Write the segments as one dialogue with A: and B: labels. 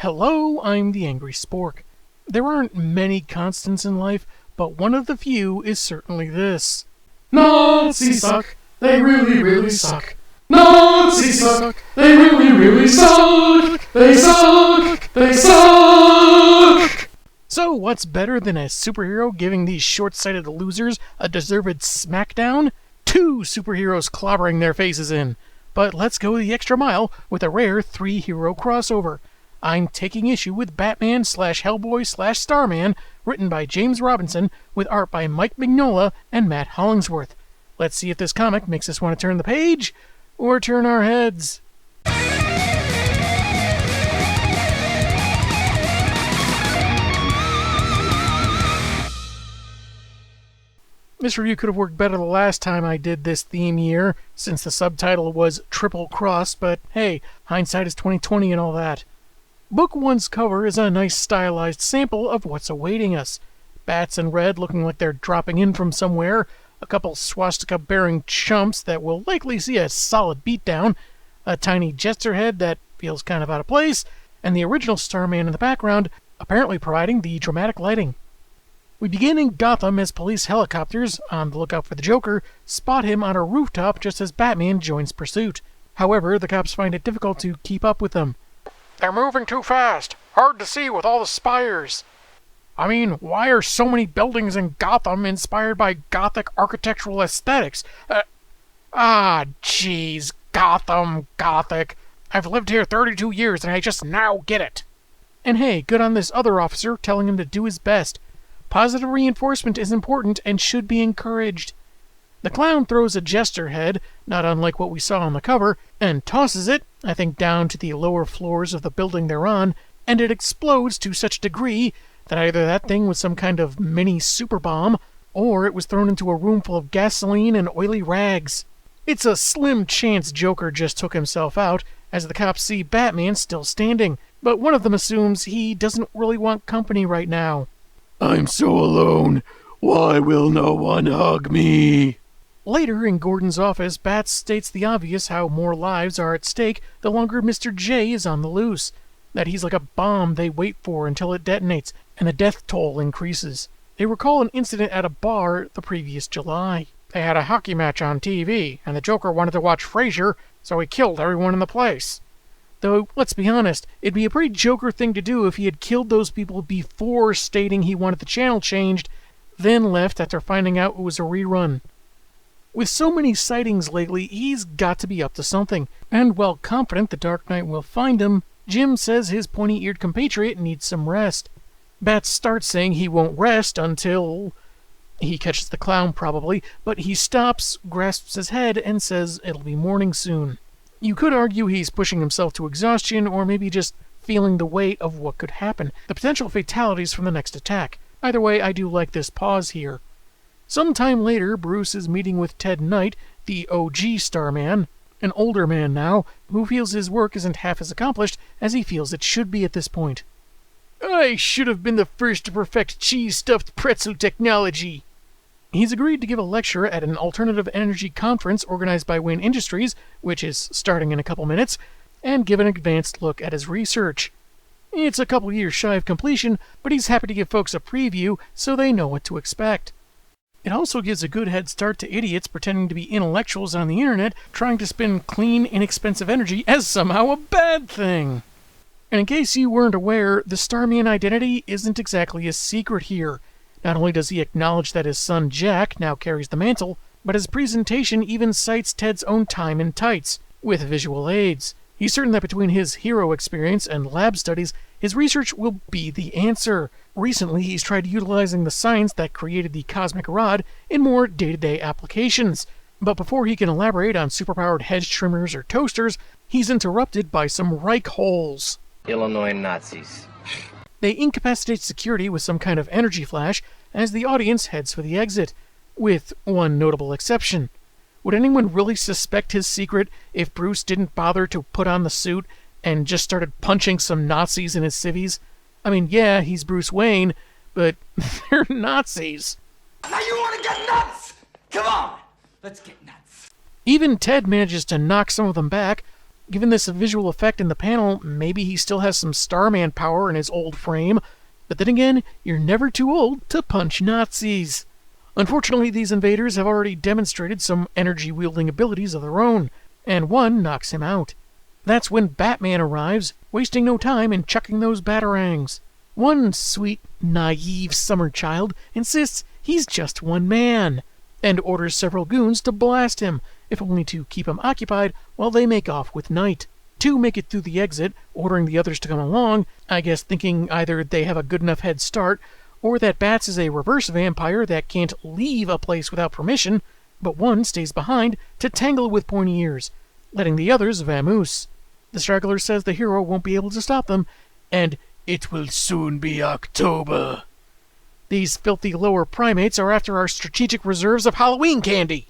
A: Hello, I'm the Angry Spork. There aren't many constants in life, but one of the few is certainly this.
B: Nazis suck. They really, really suck. Nazis suck. They really, really suck. They suck. They suck.
A: So what's better than a superhero giving these short-sighted losers a deserved smackdown? 2 superheroes clobbering their faces in. But let's go the extra mile with a rare 3-hero crossover. I'm taking issue with Batman/Hellboy/Starman, written by James Robinson, with art by Mike Mignola and Matt Hollingsworth. Let's see if this comic makes us want to turn the page, or turn our heads. This review could have worked better the last time I did this theme year, since the subtitle was Triple Cross, but hey, hindsight is 20/20 and all that. Book 1's cover is a nice stylized sample of what's awaiting us. Bats in red looking like they're dropping in from somewhere, a couple swastika-bearing chumps that will likely see a solid beatdown, a tiny jester head that feels kind of out of place, and the original Starman in the background, apparently providing the dramatic lighting. We begin in Gotham as police helicopters, on the lookout for the Joker, spot him on a rooftop just as Batman joins pursuit. However, the cops find it difficult to keep up with them. They're moving too fast. Hard to see with all the spires. I mean, why are so many buildings in Gotham inspired by Gothic architectural aesthetics? Jeez, Gotham, Gothic. I've lived here 32 years and I just now get it. And hey, good on this other officer telling him to do his best. Positive reinforcement is important and should be encouraged. The clown throws a jester head, not unlike what we saw on the cover, and tosses it, I think down to the lower floors of the building they're on, and it explodes to such a degree that either that thing was some kind of mini super bomb, or it was thrown into a room full of gasoline and oily rags. It's a slim chance Joker just took himself out, as the cops see Batman still standing, but one of them assumes he doesn't really want company right now.
B: I'm so alone. Why will no one hug me?
A: Later, in Gordon's office, Bats states the obvious how more lives are at stake the longer Mr. J is on the loose. That he's like a bomb they wait for until it detonates, and the death toll increases. They recall an incident at a bar the previous July. They had a hockey match on TV, and the Joker wanted to watch Frasier, so he killed everyone in the place. Though, let's be honest, it'd be a pretty Joker thing to do if he had killed those people before stating he wanted the channel changed, then left after finding out it was a rerun. With so many sightings lately, he's got to be up to something, and while confident the Dark Knight will find him, Jim says his pointy-eared compatriot needs some rest. Bats starts saying he won't rest until... he catches the clown, probably, but he stops, grasps his head, and says it'll be morning soon. You could argue he's pushing himself to exhaustion, or maybe just feeling the weight of what could happen, the potential fatalities from the next attack. Either way, I do like this pause here. Sometime later, Bruce is meeting with Ted Knight, the OG Starman, an older man now, who feels his work isn't half as accomplished as he feels it should be at this point. I should have been the first to perfect cheese-stuffed pretzel technology. He's agreed to give a lecture at an alternative energy conference organized by Wayne Industries, which is starting in a couple minutes, and give an advanced look at his research. It's a couple years shy of completion, but he's happy to give folks a preview so they know what to expect. It also gives a good head start to idiots pretending to be intellectuals on the internet trying to spin clean, inexpensive energy as somehow a bad thing. And in case you weren't aware, the Starman identity isn't exactly a secret here. Not only does he acknowledge that his son Jack now carries the mantle, but his presentation even cites Ted's own time in tights, with visual aids. He's certain that between his hero experience and lab studies, his research will be the answer. Recently, he's tried utilizing the science that created the cosmic rod in more day-to-day applications. But before he can elaborate on superpowered hedge trimmers or toasters, he's interrupted by some Reich holes.
C: Illinois Nazis.
A: They incapacitate security with some kind of energy flash as the audience heads for the exit, with one notable exception. Would anyone really suspect his secret if Bruce didn't bother to put on the suit and just started punching some Nazis in his civvies? I mean, yeah, he's Bruce Wayne, but they're Nazis.
D: Now you want to get nuts? Come on, let's get nuts.
A: Even Ted manages to knock some of them back, Given this visual effect in the panel, maybe he still has some Starman power in his old frame, but then again, you're never too old to punch Nazis. Unfortunately, these invaders have already demonstrated some energy-wielding abilities of their own, and one knocks him out. That's when Batman arrives, wasting no time in chucking those batarangs. One sweet, naive summer child insists he's just one man, and orders several goons to blast him, if only to keep him occupied while they make off with Night. Two make it through the exit, ordering the others to come along, I guess thinking either they have a good enough head start, or that Bats is a reverse vampire that can't leave a place without permission, but one stays behind to tangle with Pointy Ears, letting the others vamoose. The straggler says the hero won't be able to stop them, and it will soon be October. These filthy lower primates are after our strategic reserves of Halloween candy.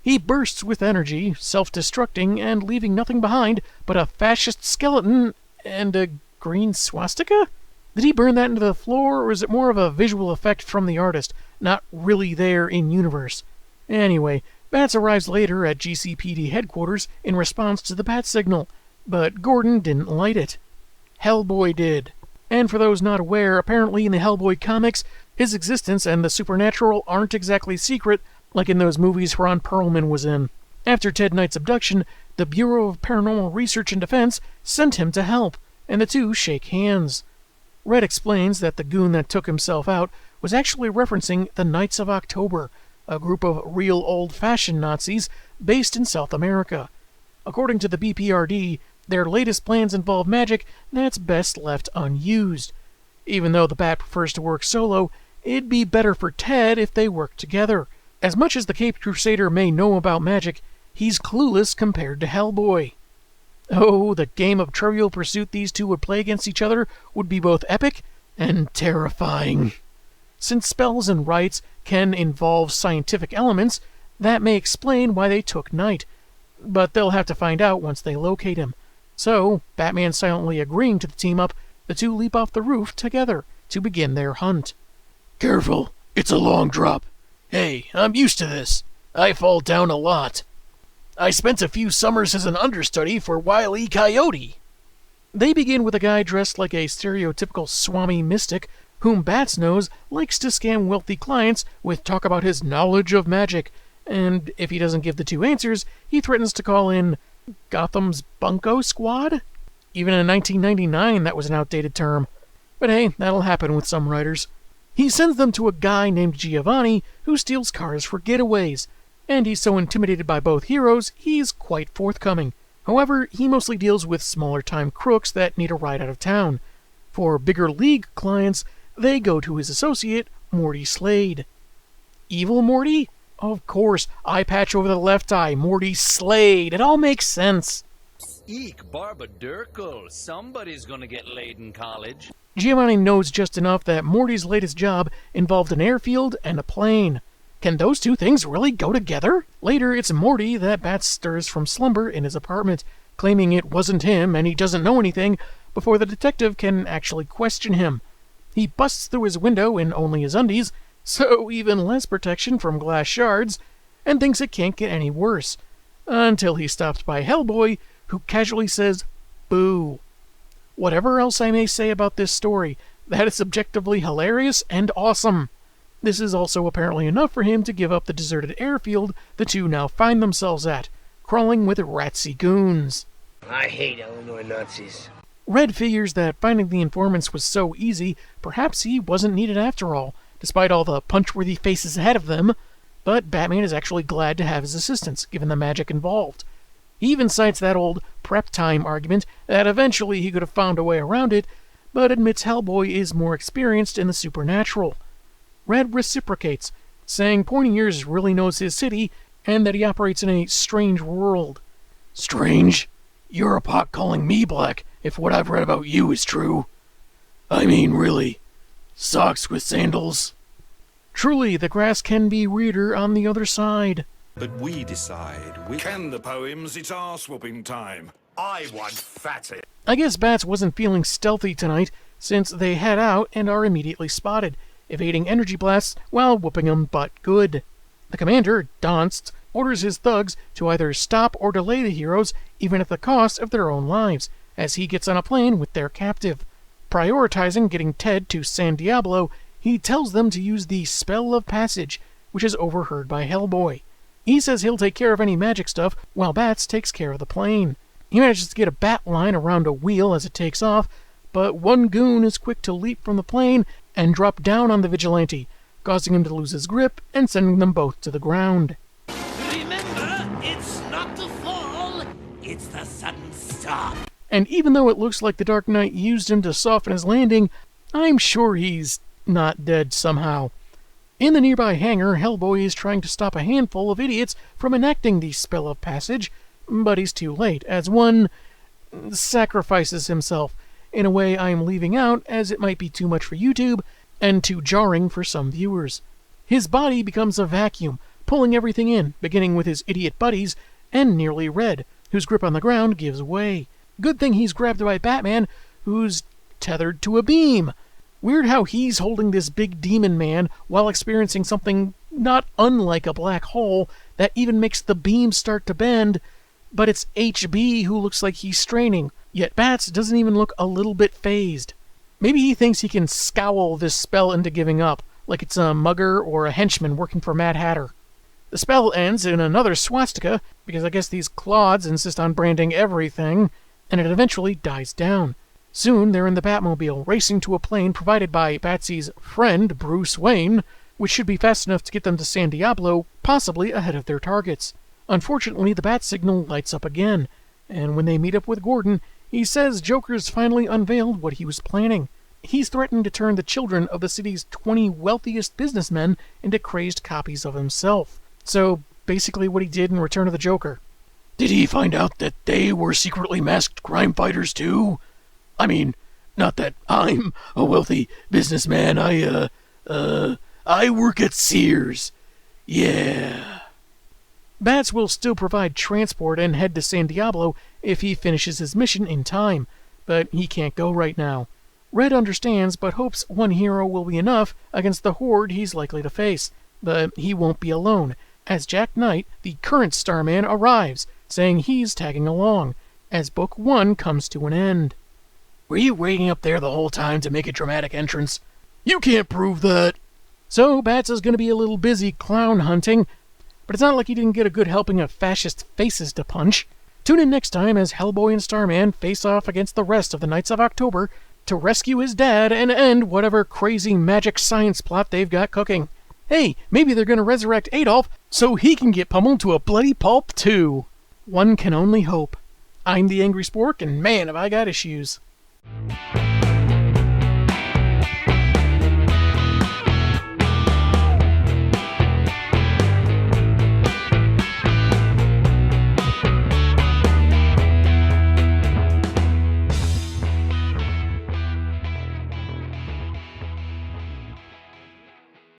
A: He bursts with energy, self-destructing and leaving nothing behind but a fascist skeleton and a green swastika? Did he burn that into the floor, or is it more of a visual effect from the artist, not really there in-universe? Anyway, Bats arrives later at GCPD headquarters in response to the bat signal, but Gordon didn't light it. Hellboy did. And for those not aware, apparently in the Hellboy comics, his existence and the supernatural aren't exactly secret, like in those movies Ron Perlman was in. After Ted Knight's abduction, the Bureau of Paranormal Research and Defense sent him to help, and the two shake hands. Red explains that the goon that took himself out was actually referencing the Knights of October, a group of real old-fashioned Nazis based in South America. According to the BPRD, their latest plans involve magic that's best left unused. Even though the Bat prefers to work solo, it'd be better for Ted if they worked together. As much as the Caped Crusader may know about magic, he's clueless compared to Hellboy. Oh, the game of Trivial Pursuit these two would play against each other would be both epic and terrifying. Since spells and rites can involve scientific elements, that may explain why they took Night, but they'll have to find out once they locate him. So, Batman silently agreeing to the team-up, the two leap off the roof together to begin their hunt.
B: Careful, it's a long drop. Hey, I'm used to this. I fall down a lot. I spent a few summers as an understudy for Wile E. Coyote.
A: They begin with a guy dressed like a stereotypical Swami mystic, whom Bats knows likes to scam wealthy clients with talk about his knowledge of magic, and if he doesn't give the two answers, he threatens to call in Gotham's Bunko Squad? Even in 1999, that was an outdated term. But hey, that'll happen with some writers. He sends them to a guy named Giovanni who steals cars for getaways, and he's so intimidated by both heroes, he's quite forthcoming. However, he mostly deals with smaller-time crooks that need a ride out of town. For bigger league clients, they go to his associate, Morty Slade. Evil Morty? Of course, eye patch over the left eye, Morty Slade. It all makes sense.
E: Eek, Barbadurkle. Somebody's gonna get laid in college.
A: Giovanni knows just enough that Morty's latest job involved an airfield and a plane. Can those two things really go together? Later, it's Morty that Bats stirs from slumber in his apartment, claiming it wasn't him and he doesn't know anything, before the detective can actually question him. He busts through his window in only his undies, so even less protection from glass shards, and thinks it can't get any worse, until he stops by Hellboy, who casually says, "Boo." Whatever else I may say about this story, that is objectively hilarious and awesome. This is also apparently enough for him to give up the deserted airfield the two now find themselves at, crawling with ratsy goons.
C: I hate Illinois Nazis.
A: Red figures that finding the informants was so easy, perhaps he wasn't needed after all, despite all the punch-worthy faces ahead of them, but Batman is actually glad to have his assistance, given the magic involved. He even cites that old prep time argument that eventually he could have found a way around it, but admits Hellboy is more experienced in the supernatural. Red reciprocates, saying Pointy Ears really knows his city and that he operates in a strange world.
B: Strange? You're a pot calling me black if what I've read about you is true. I mean, really. Socks with sandals.
A: Truly, the grass can be weirder on the other side.
F: But we decide which...
G: Can the poems, it's arse-whooping time. I want fatty.
A: I guess Bats wasn't feeling stealthy tonight, since they head out and are immediately spotted, evading energy blasts while whooping 'em butt good. The commander, Donst, orders his thugs to either stop or delay the heroes, even at the cost of their own lives, as he gets on a plane with their captive. Prioritizing getting Ted to San Diablo, he tells them to use the Spell of Passage, which is overheard by Hellboy. He says he'll take care of any magic stuff, while Bats takes care of the plane. He manages to get a bat line around a wheel as it takes off, but one goon is quick to leap from the plane and drop down on the vigilante, causing him to lose his grip and sending them both to the ground.
D: Remember, it's not the fall, it's the sudden stop.
A: And even though it looks like the Dark Knight used him to soften his landing, I'm sure he's not dead somehow. In the nearby hangar, Hellboy is trying to stop a handful of idiots from enacting the Spell of Passage, but he's too late, as one sacrifices himself in a way I'm leaving out as it might be too much for YouTube and too jarring for some viewers. His body becomes a vacuum, pulling everything in, beginning with his idiot buddies and Nearly Red, whose grip on the ground gives way. Good thing he's grabbed by Batman, who's tethered to a beam. Weird how he's holding this big demon man while experiencing something not unlike a black hole that even makes the beam start to bend, but it's HB who looks like he's straining, yet Bats doesn't even look a little bit phased. Maybe he thinks he can scowl this spell into giving up, like it's a mugger or a henchman working for Mad Hatter. The spell ends in another swastika, because I guess these clods insist on branding everything, and it eventually dies down. Soon they're in the Batmobile, racing to a plane provided by Batsy's friend, Bruce Wayne, which should be fast enough to get them to San Diablo, possibly ahead of their targets. Unfortunately, the bat signal lights up again, and when they meet up with Gordon, he says Joker's finally unveiled what he was planning. He's threatening to turn the children of the city's 20 wealthiest businessmen into crazed copies of himself. So, basically what he did in Return of the Joker.
B: Did he find out that they were secretly masked crime fighters too? I mean, not that I'm a wealthy businessman. I work at Sears. Yeah.
A: Bats will still provide transport and head to San Diablo if he finishes his mission in time, but he can't go right now. Red understands, but hopes one hero will be enough against the horde he's likely to face. But he won't be alone, as Jack Knight, the current Starman, arrives, saying he's tagging along, as Book 1 comes to an end.
B: Were you waiting up there the whole time to make a dramatic entrance? You can't prove that.
A: So Bats is going to be a little busy clown hunting, but it's not like he didn't get a good helping of fascist faces to punch. Tune in next time as Hellboy and Starman face off against the rest of the Knights of October to rescue his dad and end whatever crazy magic science plot they've got cooking. Hey, maybe they're going to resurrect Adolf so he can get pummeled to a bloody pulp too. One can only hope. I'm the Angry Spork, and man, have I got issues.